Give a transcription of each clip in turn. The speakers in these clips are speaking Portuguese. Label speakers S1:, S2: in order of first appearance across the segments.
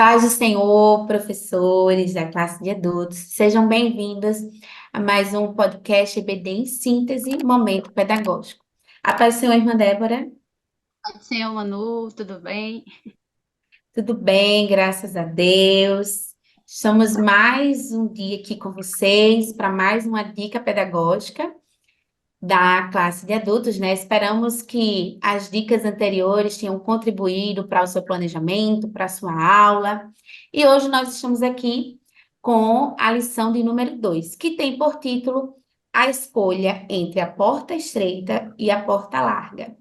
S1: paz do Senhor, professores da classe de adultos, sejam bem-vindos a mais um podcast EBD em Síntese, Momento Pedagógico. A paz do Senhor, irmã Débora,
S2: Senhor Manu, tudo bem?
S1: tudo bem, graças a Deus. Estamos mais um dia aqui com vocês para mais uma dica pedagógica da classe de adultos, né? Esperamos que as dicas anteriores tenham contribuído para o seu planejamento, para a sua aula. E hoje nós estamos aqui com a lição de número 2, que tem por título A Escolha entre a Porta Estreita e a Porta Larga.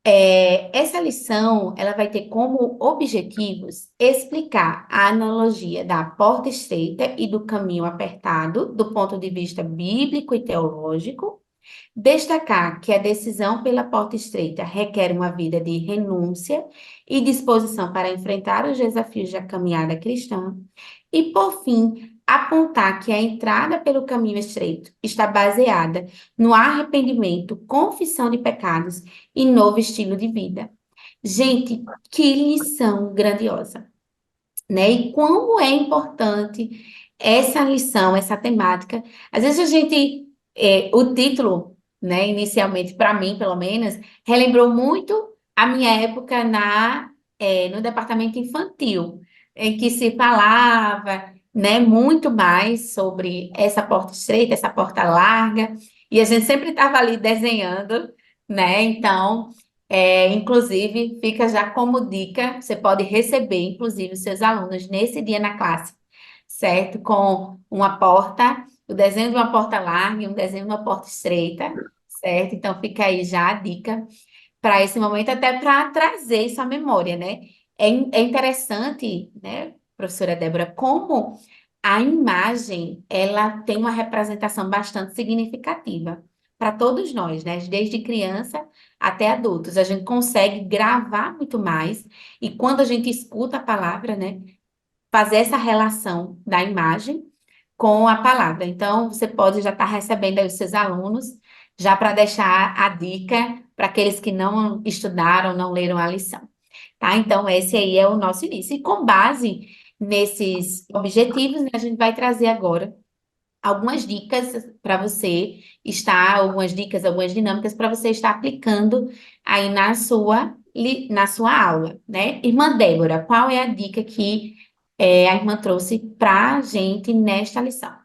S1: Essa lição, ela vai ter como objetivos explicar a analogia da porta estreita e do caminho apertado, do ponto de vista bíblico e teológico. Destacar que a decisão pela porta estreita requer uma vida de renúncia e disposição para enfrentar os desafios da caminhada cristã. E, por fim, apontar que a entrada pelo caminho estreito está baseada no arrependimento, confissão de pecados e novo estilo de vida. Gente, que lição grandiosa, né? E como é importante essa lição, essa temática. Às vezes a gente, o título, né, inicialmente, para mim, pelo menos, relembrou muito a minha época no departamento infantil, em que se falava, né, muito mais sobre essa porta estreita, essa porta larga, e a gente sempre estava ali desenhando, né? Então, inclusive, fica já como dica, você pode receber, inclusive, os seus alunos nesse dia na classe, certo? Com uma porta, o desenho de uma porta larga e um desenho de uma porta estreita, certo? Então, fica aí já a dica para esse momento, até para trazer isso à memória, né? É interessante, né, professora Débora, como a imagem, ela tem uma representação bastante significativa para todos nós, né? Desde criança até adultos. A gente consegue gravar muito mais e quando a gente escuta a palavra, né, fazer essa relação da imagem com a palavra. Então, você pode já estar recebendo aí os seus alunos, já para deixar a dica para aqueles que não estudaram, não leram a lição, tá? Então, esse aí é o nosso início. E com base nesses objetivos, né, a gente vai trazer agora algumas dicas para você estar, algumas dicas, algumas dinâmicas para você estar aplicando aí na sua aula, né? Irmã Débora, qual é a dica que a irmã trouxe para a gente nesta lição?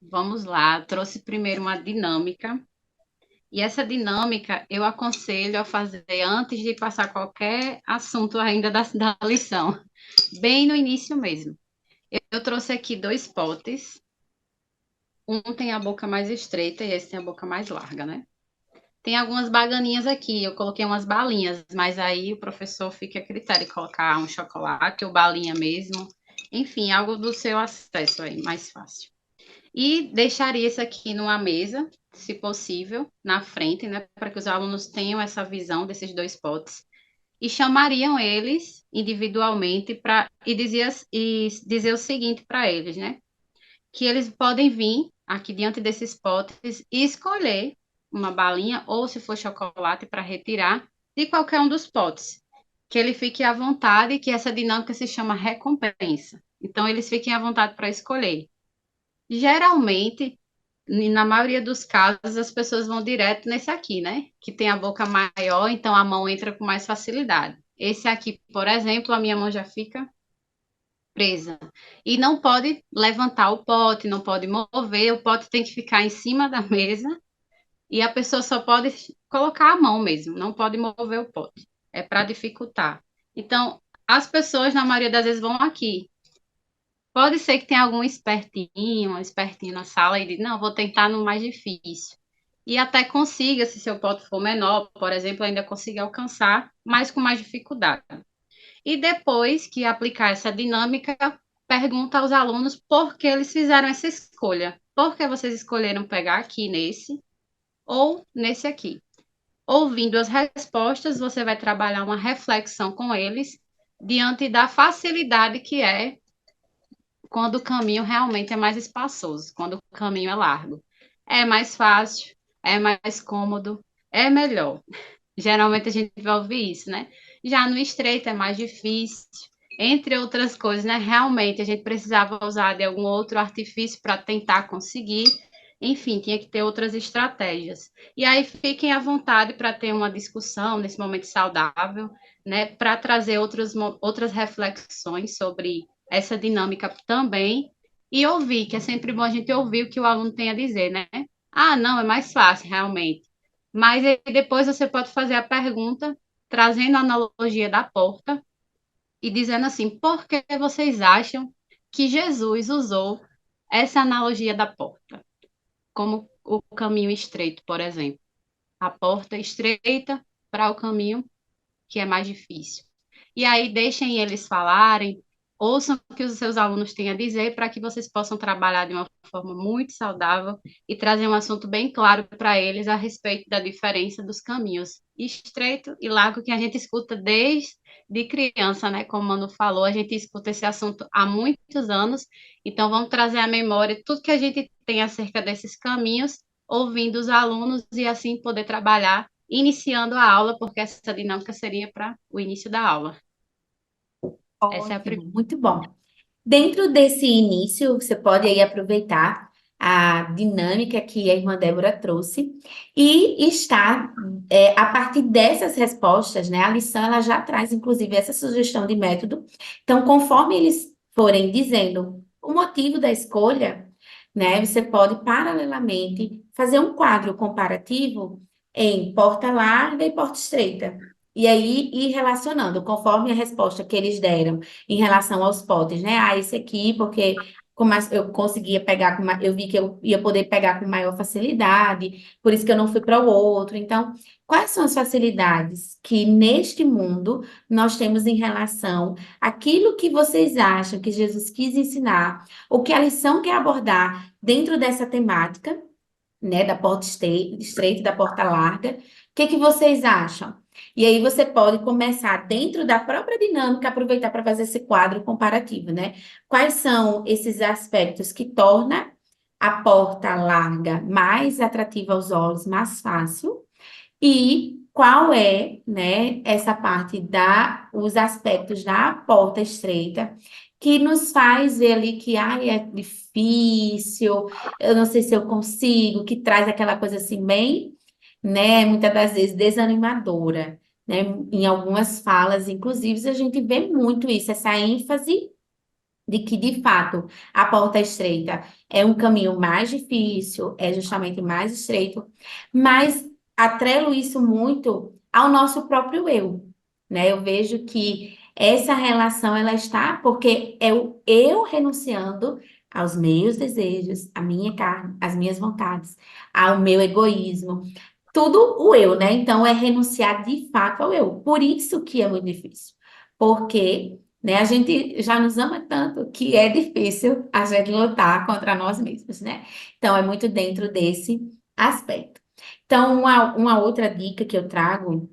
S2: Vamos lá, trouxe primeiro uma dinâmica, e essa dinâmica eu aconselho a fazer antes de passar qualquer assunto ainda da lição, bem no início mesmo. Eu trouxe aqui dois potes, um tem a boca mais estreita e esse tem a boca mais larga, né? Tem algumas baganinhas aqui, eu coloquei umas balinhas, mas aí o professor fica a critério de colocar um chocolate ou balinha mesmo, enfim, algo do seu acesso aí, mais fácil. E deixaria isso aqui numa mesa, se possível, na frente, né, para que os alunos tenham essa visão desses dois potes. E chamariam eles individualmente e dizer o seguinte para eles, né? Que eles podem vir aqui diante desses potes e escolher uma balinha ou, se for chocolate, para retirar de qualquer um dos potes. Que ele fique à vontade, que essa dinâmica se chama recompensa. Então, eles fiquem à vontade para escolher. Geralmente, na maioria dos casos, as pessoas vão direto nesse aqui, né? Que tem a boca maior, então a mão entra com mais facilidade. Esse aqui, por exemplo, a minha mão já fica presa. E não pode levantar o pote, não pode mover, o pote tem que ficar em cima da mesa e a pessoa só pode colocar a mão mesmo, não pode mover o pote. É para dificultar. Então, as pessoas, na maioria das vezes, vão aqui. Pode ser que tenha algum espertinho, um espertinho na sala e diga, não, vou tentar no mais difícil. E até consiga, se seu pote for menor, por exemplo, ainda consiga alcançar, mas com mais dificuldade. E depois que aplicar essa dinâmica, pergunta aos alunos por que eles fizeram essa escolha. Por que vocês escolheram pegar aqui nesse ou nesse aqui? Ouvindo as respostas, você vai trabalhar uma reflexão com eles diante da facilidade que é quando o caminho realmente é mais espaçoso, quando o caminho é largo. É mais fácil, é mais cômodo, é melhor. Geralmente a gente vai ouvir isso, né? Já no estreito é mais difícil, entre outras coisas, né? Realmente a gente precisava usar de algum outro artifício para tentar conseguir. Enfim, tinha que ter outras estratégias. E aí fiquem à vontade para ter uma discussão nesse momento saudável, né? Para trazer outras reflexões sobre essa dinâmica também. E ouvir, que é sempre bom a gente ouvir o que o aluno tem a dizer, né? Ah, não, é mais fácil, realmente. Mas aí depois você pode fazer a pergunta, trazendo a analogia da porta e dizendo assim: por que vocês acham que Jesus usou essa analogia da porta, como o caminho estreito, por exemplo? A porta estreita para o caminho que é mais difícil. E aí deixem eles falarem, ouçam o que os seus alunos têm a dizer para que vocês possam trabalhar de uma forma muito saudável e trazer um assunto bem claro para eles a respeito da diferença dos caminhos estreito e largo que a gente escuta desde de criança, né? Como o Manu falou, a gente escuta esse assunto há muitos anos, então vamos trazer à memória tudo que a gente tem acerca desses caminhos, ouvindo os alunos e assim poder trabalhar iniciando a aula, porque essa dinâmica seria para o início da aula. Essa é a
S1: Ótimo,
S2: primeira.
S1: muito bom. Dentro desse início, você pode aí aproveitar a dinâmica que a irmã Débora trouxe e estar, a partir dessas respostas, né? A lição ela já traz, inclusive, essa sugestão de método. Então, conforme eles forem dizendo o motivo da escolha, né? Você pode, paralelamente, fazer um quadro comparativo em porta larga e porta estreita. E aí, ir relacionando, conforme a resposta que eles deram em relação aos potes, né? Ah, esse aqui, porque eu conseguia pegar eu vi que eu ia poder pegar com maior facilidade, por isso que eu não fui para o outro. Então, quais são as facilidades que neste mundo nós temos em relação àquilo que vocês acham que Jesus quis ensinar, ou que a lição quer abordar dentro dessa temática? Né, da porta estreita, e da porta larga. O que que vocês acham? E aí você pode começar dentro da própria dinâmica, aproveitar para fazer esse quadro comparativo, né? Quais são esses aspectos que torna a porta larga mais atrativa aos olhos, mais fácil? E qual é, né, essa parte os aspectos da porta estreita que nos faz ver ali que, ai, é difícil, eu não sei se eu consigo, que traz aquela coisa assim bem, né, muitas das vezes desanimadora, né? Em algumas falas, inclusive, a gente vê muito isso, essa ênfase de que, de fato, a porta estreita é um caminho mais difícil, é justamente mais estreito, mas atrelo isso muito ao nosso próprio eu, né? Eu vejo que essa relação, ela está porque é o eu renunciando aos meus desejos, à minha carne, às minhas vontades, ao meu egoísmo, tudo o eu, né? Então, é renunciar de fato ao eu. Por isso que é muito difícil, porque né? A gente já nos ama tanto que é difícil a gente lutar contra nós mesmos, né? Então, é muito dentro desse aspecto. Então, uma outra dica que eu trago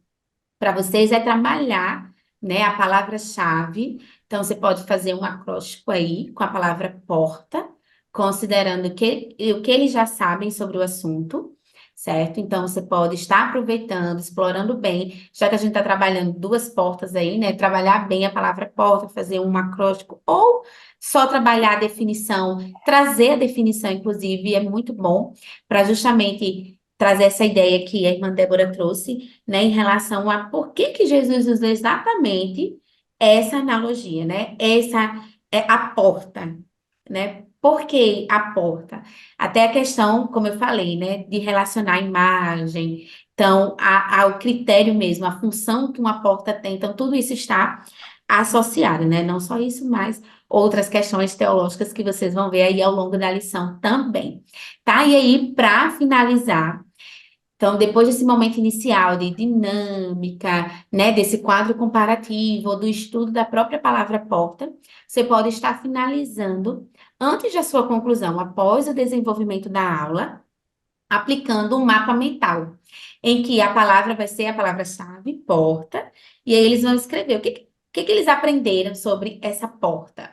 S1: para vocês é trabalhar, né, a palavra-chave. Então, você pode fazer um acróstico aí com a palavra porta, considerando o que eles já sabem sobre o assunto, certo? Então, você pode estar aproveitando, explorando bem, já que a gente está trabalhando duas portas aí, né? Trabalhar bem a palavra porta, fazer um acróstico, ou só trabalhar a definição, trazer a definição, inclusive, é muito bom para justamente trazer essa ideia que a irmã Débora trouxe, né, em relação a por que que Jesus usou exatamente essa analogia, né? Essa é a porta, né? Por que a porta? Até a questão, como eu falei, né, de relacionar a imagem, então, ao critério mesmo, a função que uma porta tem, então, tudo isso está associado, né? Não só isso, mas outras questões teológicas que vocês vão ver aí ao longo da lição também, tá? E aí, para finalizar, então, depois desse momento inicial de dinâmica, né, desse quadro comparativo, ou do estudo da própria palavra porta, você pode estar finalizando, antes da sua conclusão, após o desenvolvimento da aula, aplicando um mapa mental, em que a palavra vai ser a palavra-chave, porta, e aí eles vão escrever o que que eles aprenderam sobre essa porta,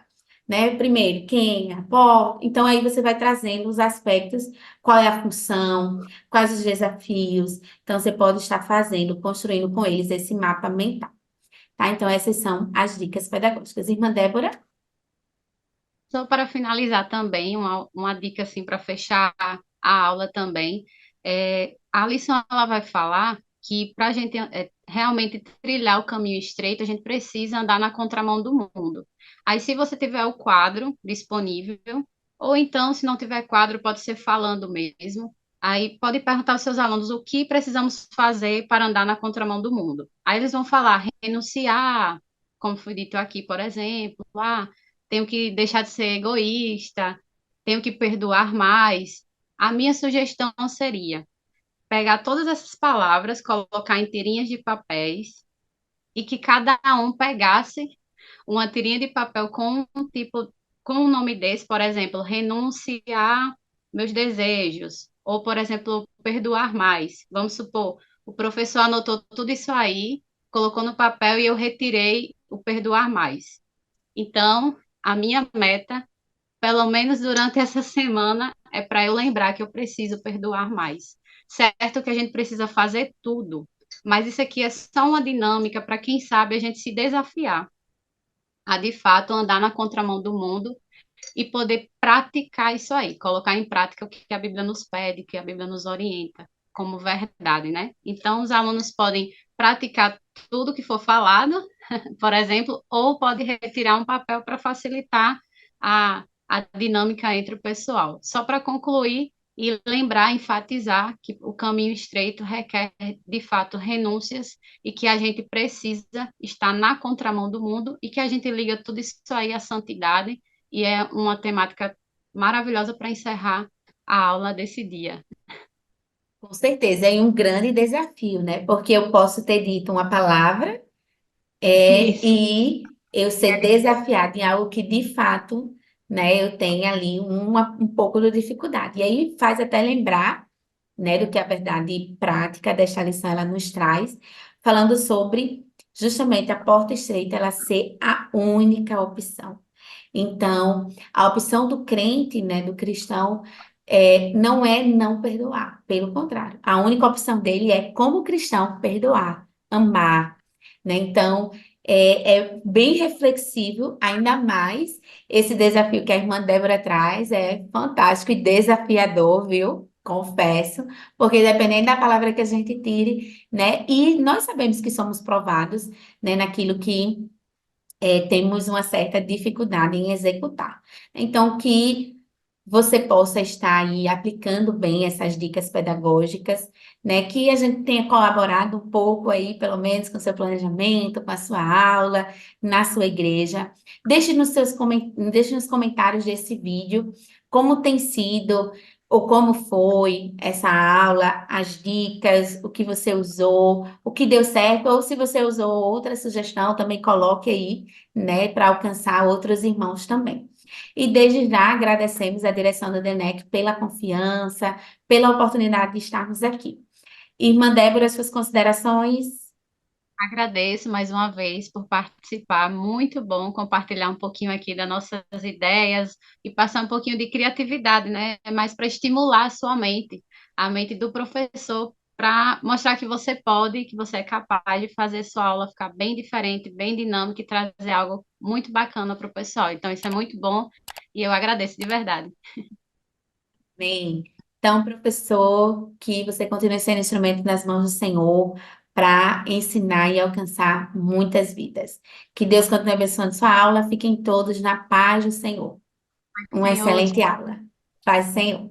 S1: né? Primeiro, quem é a porta. Então, aí você vai trazendo os aspectos, qual é a função, quais os desafios. Então, você pode estar fazendo, construindo com eles esse mapa mental. tá? Então, essas são as dicas pedagógicas. Irmã Débora?
S2: Só para finalizar também, uma dica assim para fechar a aula também, a lição ela vai falar que para a gente realmente trilhar o caminho estreito, a gente precisa andar na contramão do mundo. Aí, se você tiver o quadro disponível, ou então, se não tiver quadro, pode ser falando mesmo. Aí pode perguntar aos seus alunos o que precisamos fazer para andar na contramão do mundo. Aí eles vão falar renunciar, como foi dito aqui, por exemplo, tenho que deixar de ser egoísta, tenho que perdoar mais. A minha sugestão seria pegar todas essas palavras, colocar em tirinhas de papéis e que cada um pegasse uma tirinha de papel com um tipo, com um nome desse, por exemplo, renunciar meus desejos, ou, por exemplo, perdoar mais. Vamos supor, o professor anotou tudo isso aí, colocou no papel e eu retirei o perdoar mais. Então, a minha meta, pelo menos durante essa semana, é para eu lembrar que eu preciso perdoar mais. Certo que a gente precisa fazer tudo, mas isso aqui é só uma dinâmica para quem sabe a gente se desafiar a de fato andar na contramão do mundo e poder praticar isso aí, colocar em prática o que a Bíblia nos pede, o que a Bíblia nos orienta como verdade, né? Então, os alunos podem praticar tudo que for falado, por exemplo, ou pode retirar um papel para facilitar a dinâmica entre o pessoal. Só para concluir e lembrar, enfatizar que o caminho estreito requer, de fato, renúncias e que a gente precisa estar na contramão do mundo e que a gente liga tudo isso aí à santidade e é uma temática maravilhosa para encerrar a aula desse dia.
S1: Com certeza, é um grande desafio, né? Porque eu posso ter dito uma palavra,
S2: Isso.
S1: e eu ser desafiada em algo que de fato, né, eu tenho ali um pouco de dificuldade. E aí faz até lembrar, né, do que a verdade prática desta lição ela nos traz, falando sobre justamente a porta estreita ela ser a única opção. Então, a opção do crente, né, do cristão, não é não perdoar, pelo contrário, a única opção dele é, como cristão, perdoar, amar, né? Então, é bem reflexível, ainda mais esse desafio que a irmã Débora traz, é fantástico e desafiador, viu? Confesso, porque dependendo da palavra que a gente tire, né? E nós sabemos que somos provados, né, naquilo que temos uma certa dificuldade em executar. Então, que você possa estar aí aplicando bem essas dicas pedagógicas, né? Que a gente tenha colaborado um pouco aí, pelo menos, com o seu planejamento, com a sua aula, na sua igreja. Deixe nos comentários desse vídeo como tem sido ou como foi essa aula, as dicas, o que você usou, o que deu certo, ou se você usou outra sugestão, também coloque aí, né, para alcançar outros irmãos também. E desde já agradecemos a direção do DENEC pela confiança, pela oportunidade de estarmos aqui. Irmã Débora, suas considerações?
S2: Agradeço mais uma vez por participar. Muito bom compartilhar um pouquinho aqui das nossas ideias e passar um pouquinho de criatividade, né? Mais para estimular a mente do professor, para mostrar que você pode, que você é capaz de fazer sua aula ficar bem diferente, bem dinâmica e trazer algo muito bacana para o pessoal. Então, isso é muito bom e eu agradeço de verdade.
S1: Bem, então, professor, que você continue sendo instrumento nas mãos do Senhor para ensinar e alcançar muitas vidas. Que Deus continue abençoando sua aula. Fiquem todos na paz do Senhor. Uma
S2: Senhor,
S1: excelente aula. Paz do Senhor.